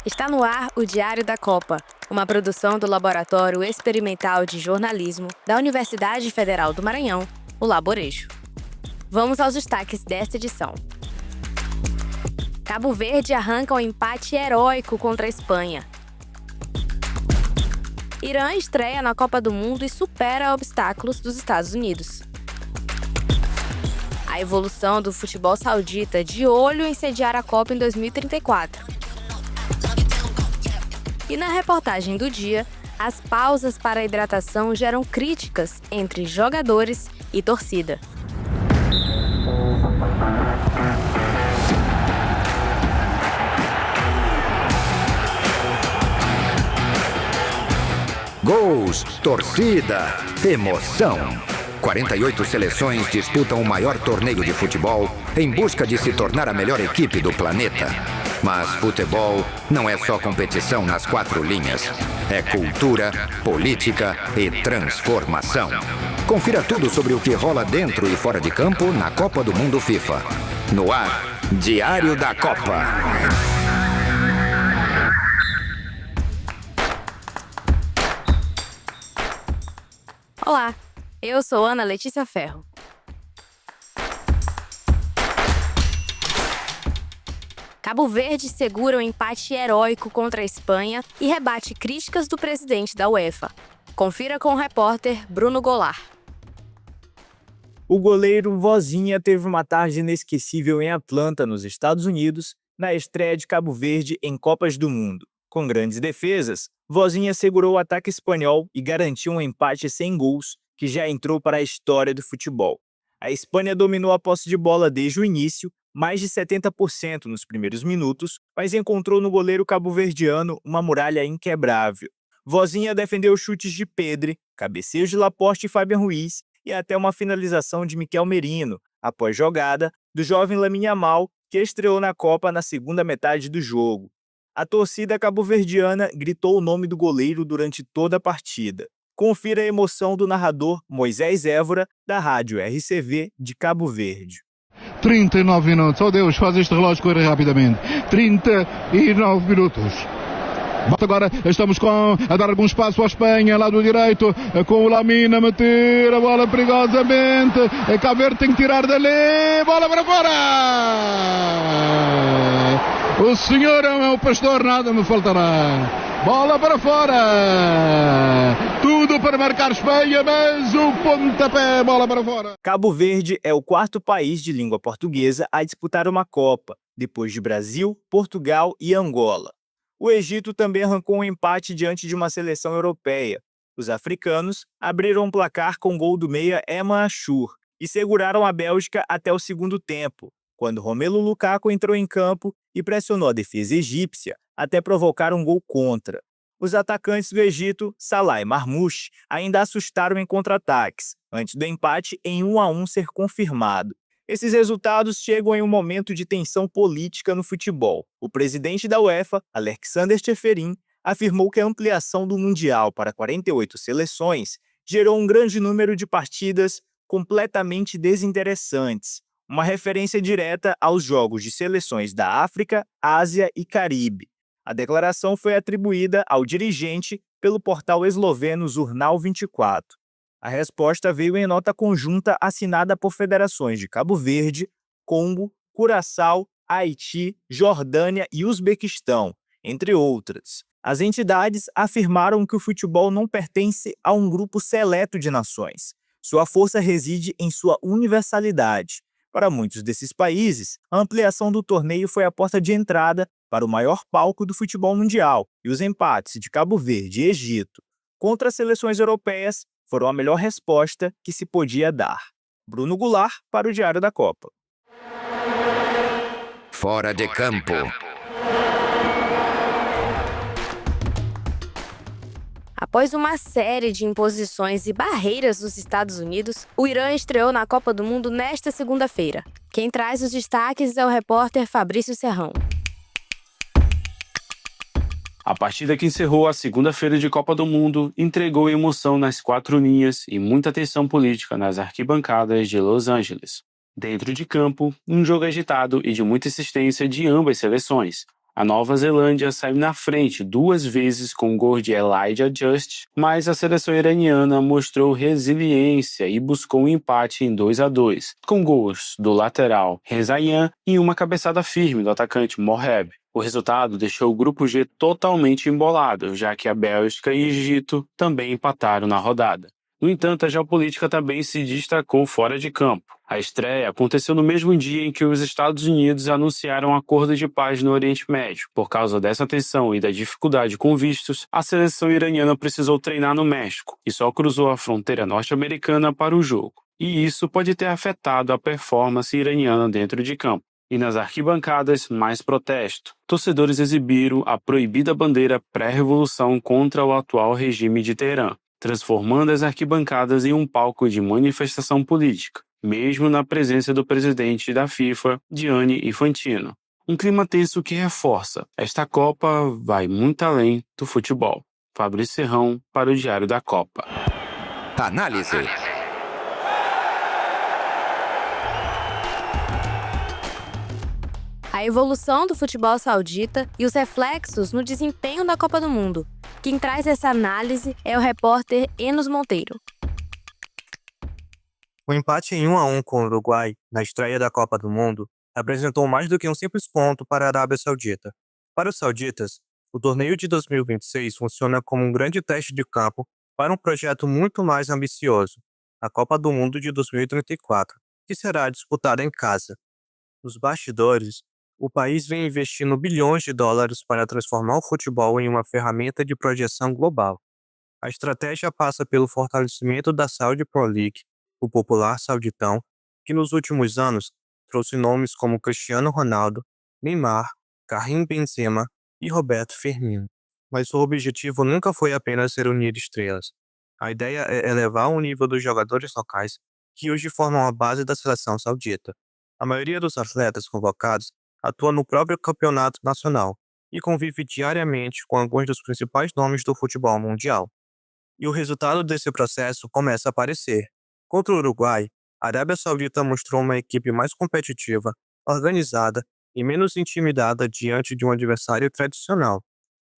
Está no ar o Diário da Copa, uma produção do Laboratório Experimental de Jornalismo da Universidade Federal do Maranhão, o Laborejo. Vamos aos destaques desta edição. Cabo Verde arranca um empate heróico contra a Espanha. Irã estreia na Copa do Mundo e supera obstáculos dos Estados Unidos. A evolução do futebol saudita de olho em sediar a Copa em 2034. E na reportagem do dia, as pausas para a hidratação geram críticas entre jogadores e torcida. Gols, torcida, emoção. 48 seleções disputam o maior torneio de futebol em busca de se tornar a melhor equipe do planeta. Mas futebol não é só competição nas quatro linhas. É cultura, política e transformação. Confira tudo sobre o que rola dentro e fora de campo na Copa do Mundo FIFA. No ar, Diário da Copa. Olá, eu sou Ana Letícia Ferro. Cabo Verde segura um empate heróico contra a Espanha e rebate críticas do presidente da UEFA. Confira com o repórter Bruno Goulart. O goleiro Vozinha teve uma tarde inesquecível em Atlanta, nos Estados Unidos, na estreia de Cabo Verde em Copas do Mundo. Com grandes defesas, Vozinha segurou o ataque espanhol e garantiu um empate sem gols que já entrou para a história do futebol. A Espanha dominou a posse de bola desde o início, mais de 70% nos primeiros minutos, mas encontrou no goleiro cabo-verdiano uma muralha inquebrável. Vozinha defendeu chutes de Pedri, cabeceios de Laporte e Fabian Ruiz e até uma finalização de Miquel Merino, após jogada do jovem Lamine Yamal, que estreou na Copa na segunda metade do jogo. A torcida cabo-verdiana gritou o nome do goleiro durante toda a partida. Confira a emoção do narrador Moisés Évora, da rádio RCV de Cabo Verde. 39 minutos, oh Deus, faz este relógio correr rapidamente. 39 minutos. Agora estamos a dar algum espaço à Espanha, lado direito, com o Lamine a meter a bola perigosamente. Cabo Verde tem que tirar dali, bola para fora! O senhor é o meu pastor, nada me faltará. Bola para fora! Tudo para marcar Espanha, mas o pontapé, bola para fora! Cabo Verde é o quarto país de língua portuguesa a disputar uma Copa, depois de Brasil, Portugal e Angola. O Egito também arrancou um empate diante de uma seleção europeia. Os africanos abriram um placar com gol do meia Emma Ashur e seguraram a Bélgica até o segundo tempo, quando Romelu Lukaku entrou em campo e pressionou a defesa egípcia até provocar um gol contra. Os atacantes do Egito, Salah e Marmoush, ainda assustaram em contra-ataques, antes do empate em 1-1 ser confirmado. Esses resultados chegam em um momento de tensão política no futebol. O presidente da UEFA, Alexander Ceferin, afirmou que a ampliação do Mundial para 48 seleções gerou um grande número de partidas completamente desinteressantes, uma referência direta aos jogos de seleções da África, Ásia e Caribe. A declaração foi atribuída ao dirigente pelo portal esloveno Žurnal 24. A resposta veio em nota conjunta assinada por federações de Cabo Verde, Congo, Curaçao, Haiti, Jordânia e Uzbequistão, entre outras. As entidades afirmaram que o futebol não pertence a um grupo seleto de nações. Sua força reside em sua universalidade. Para muitos desses países, a ampliação do torneio foi a porta de entrada para o maior palco do futebol mundial, e os empates de Cabo Verde e Egito contra as seleções europeias foram a melhor resposta que se podia dar. Bruno Goulart para o Diário da Copa. Fora de campo. Após uma série de imposições e barreiras dos Estados Unidos, o Irã estreou na Copa do Mundo nesta segunda-feira. Quem traz os destaques é o repórter Fabrício Serrão. A partida que encerrou a segunda-feira de Copa do Mundo entregou emoção nas quatro linhas e muita tensão política nas arquibancadas de Los Angeles. Dentro de campo, um jogo agitado e de muita insistência de ambas seleções. A Nova Zelândia saiu na frente 2 vezes com o gol de Elijah Just, mas a seleção iraniana mostrou resiliência e buscou um empate em 2-2, com gols do lateral Rezaian e uma cabeçada firme do atacante Moheb. O resultado deixou o grupo G totalmente embolado, já que a Bélgica e Egito também empataram na rodada. No entanto, a geopolítica também se destacou fora de campo. A estreia aconteceu no mesmo dia em que os Estados Unidos anunciaram um acordo de paz no Oriente Médio. Por causa dessa tensão e da dificuldade com vistos, a seleção iraniana precisou treinar no México e só cruzou a fronteira norte-americana para o jogo. E isso pode ter afetado a performance iraniana dentro de campo. E nas arquibancadas, mais protesto. Torcedores exibiram a proibida bandeira pré-revolução contra o atual regime de Teherã, transformando as arquibancadas em um palco de manifestação política, mesmo na presença do presidente da FIFA, Gianni Infantino. Um clima tenso que reforça: esta Copa vai muito além do futebol. Fabrício Serrão para o Diário da Copa. Análise. A evolução do futebol saudita e os reflexos no desempenho da Copa do Mundo. Quem traz essa análise é o repórter Enos Monteiro. O empate em 1-1 com o Uruguai, na estreia da Copa do Mundo, representou mais do que um simples ponto para a Arábia Saudita. Para os sauditas, o torneio de 2026 funciona como um grande teste de campo para um projeto muito mais ambicioso, a Copa do Mundo de 2034, que será disputada em casa. Nos bastidores, o país vem investindo bilhões de dólares para transformar o futebol em uma ferramenta de projeção global. A estratégia passa pelo fortalecimento da Saudi Pro League, o popular Sauditão, que nos últimos anos trouxe nomes como Cristiano Ronaldo, Neymar, Karim Benzema e Roberto Firmino. Mas o objetivo nunca foi apenas reunir estrelas. A ideia é elevar o nível dos jogadores locais, que hoje formam a base da seleção saudita. A maioria dos atletas convocados atua no próprio campeonato nacional e convive diariamente com alguns dos principais nomes do futebol mundial. E o resultado desse processo começa a aparecer. Contra o Uruguai, a Arábia Saudita mostrou uma equipe mais competitiva, organizada e menos intimidada diante de um adversário tradicional.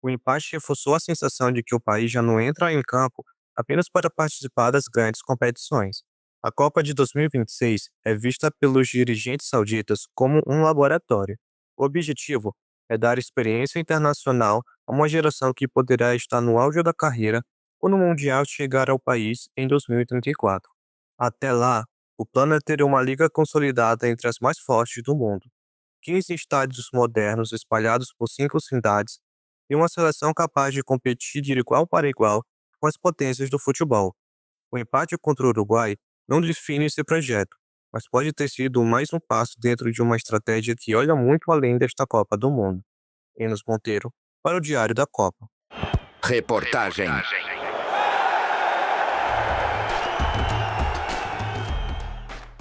O empate reforçou a sensação de que o país já não entra em campo apenas para participar das grandes competições. A Copa de 2026 é vista pelos dirigentes sauditas como um laboratório. O objetivo é dar experiência internacional a uma geração que poderá estar no auge da carreira quando o Mundial chegar ao país em 2034. Até lá, o plano é ter uma liga consolidada entre as mais fortes do mundo, 15 estádios modernos espalhados por 5 cidades e uma seleção capaz de competir de igual para igual com as potências do futebol. O empate contra o Uruguai não define esse projeto, mas pode ter sido mais um passo dentro de uma estratégia que olha muito além desta Copa do Mundo. Enos Monteiro, para o Diário da Copa. Reportagem.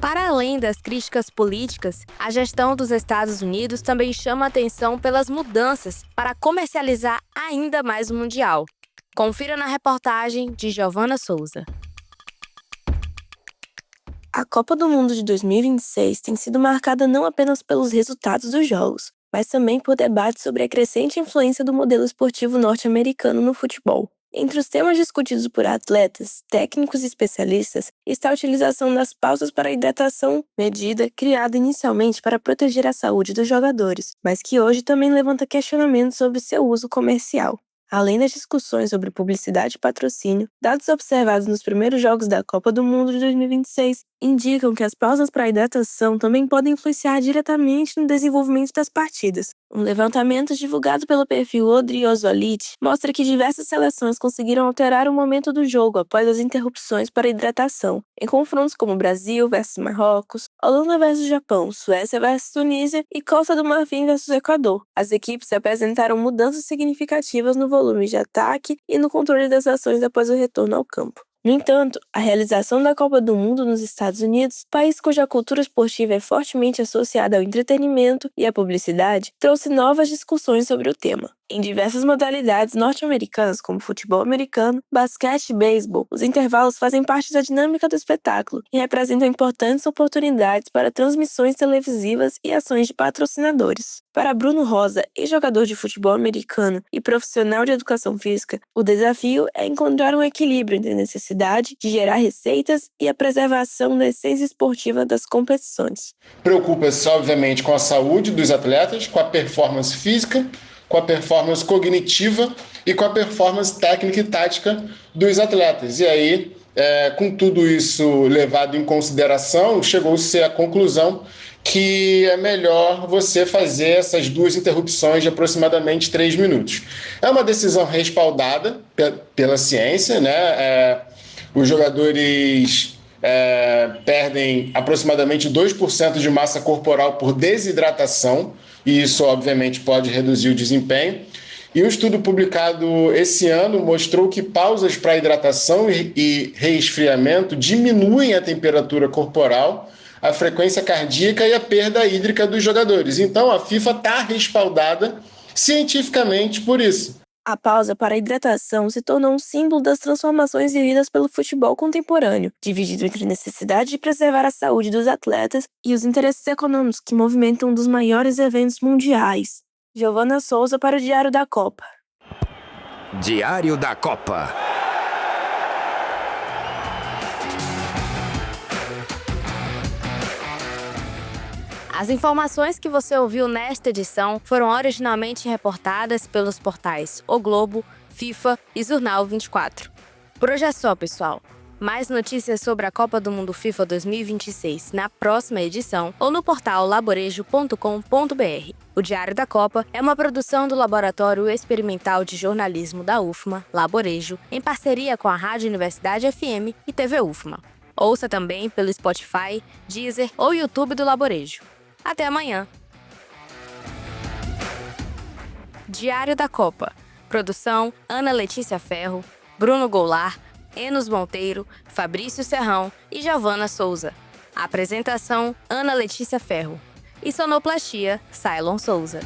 Para além das críticas políticas, a gestão dos Estados Unidos também chama atenção pelas mudanças para comercializar ainda mais o Mundial. Confira na reportagem de Giovana Souza. A Copa do Mundo de 2026 tem sido marcada não apenas pelos resultados dos jogos, mas também por debates sobre a crescente influência do modelo esportivo norte-americano no futebol. Entre os temas discutidos por atletas, técnicos e especialistas está a utilização das pausas para hidratação, medida criada inicialmente para proteger a saúde dos jogadores, mas que hoje também levanta questionamentos sobre seu uso comercial. Além das discussões sobre publicidade e patrocínio, dados observados nos primeiros jogos da Copa do Mundo de 2026 indicam que as pausas para hidratação também podem influenciar diretamente no desenvolvimento das partidas. Um levantamento divulgado pelo perfil Odriozolit mostra que diversas seleções conseguiram alterar o momento do jogo após as interrupções para hidratação, em confrontos como Brasil versus Marrocos, Holanda versus Japão, Suécia versus Tunísia e Costa do Marfim versus Equador. As equipes apresentaram mudanças significativas no volume de ataque e no controle das ações após o retorno ao campo. No entanto, a realização da Copa do Mundo nos Estados Unidos, país cuja cultura esportiva é fortemente associada ao entretenimento e à publicidade, trouxe novas discussões sobre o tema. Em diversas modalidades norte-americanas, como futebol americano, basquete e beisebol, os intervalos fazem parte da dinâmica do espetáculo e representam importantes oportunidades para transmissões televisivas e ações de patrocinadores. Para Bruno Rosa, ex-jogador de futebol americano e profissional de educação física, o desafio é encontrar um equilíbrio entre a necessidade de gerar receitas e a preservação da essência esportiva das competições. Preocupa-se, obviamente, com a saúde dos atletas, com a performance física, com a performance cognitiva e com a performance técnica e tática dos atletas. E aí, com tudo isso levado em consideração, chegou-se à conclusão que é melhor você fazer essas 2 interrupções de aproximadamente 3 minutos. É uma decisão respaldada pela ciência, né? Os jogadores perdem aproximadamente 2% de massa corporal por desidratação, e isso obviamente pode reduzir o desempenho. E um estudo publicado esse ano mostrou que pausas para hidratação e resfriamento diminuem a temperatura corporal, a frequência cardíaca e a perda hídrica dos jogadores. Então a FIFA está respaldada cientificamente por isso. A pausa para a hidratação se tornou um símbolo das transformações vividas pelo futebol contemporâneo, dividido entre a necessidade de preservar a saúde dos atletas e os interesses econômicos que movimentam um dos maiores eventos mundiais. Giovana Souza para o Diário da Copa. Diário da Copa. As informações que você ouviu nesta edição foram originalmente reportadas pelos portais O Globo, FIFA e Jornal 24. Por hoje é só, pessoal. Mais notícias sobre a Copa do Mundo FIFA 2026 na próxima edição ou no portal laborejo.com.br. O Diário da Copa é uma produção do Laboratório Experimental de Jornalismo da UFMA, Laborejo, em parceria com a Rádio Universidade FM e TV UFMA. Ouça também pelo Spotify, Deezer ou YouTube do Laborejo. Até amanhã! Diário da Copa. Produção: Ana Letícia Ferro, Bruno Goulart, Enos Monteiro, Fabrício Serrão e Giovana Souza. Apresentação: Ana Letícia Ferro. E sonoplastia: Cylon Souza.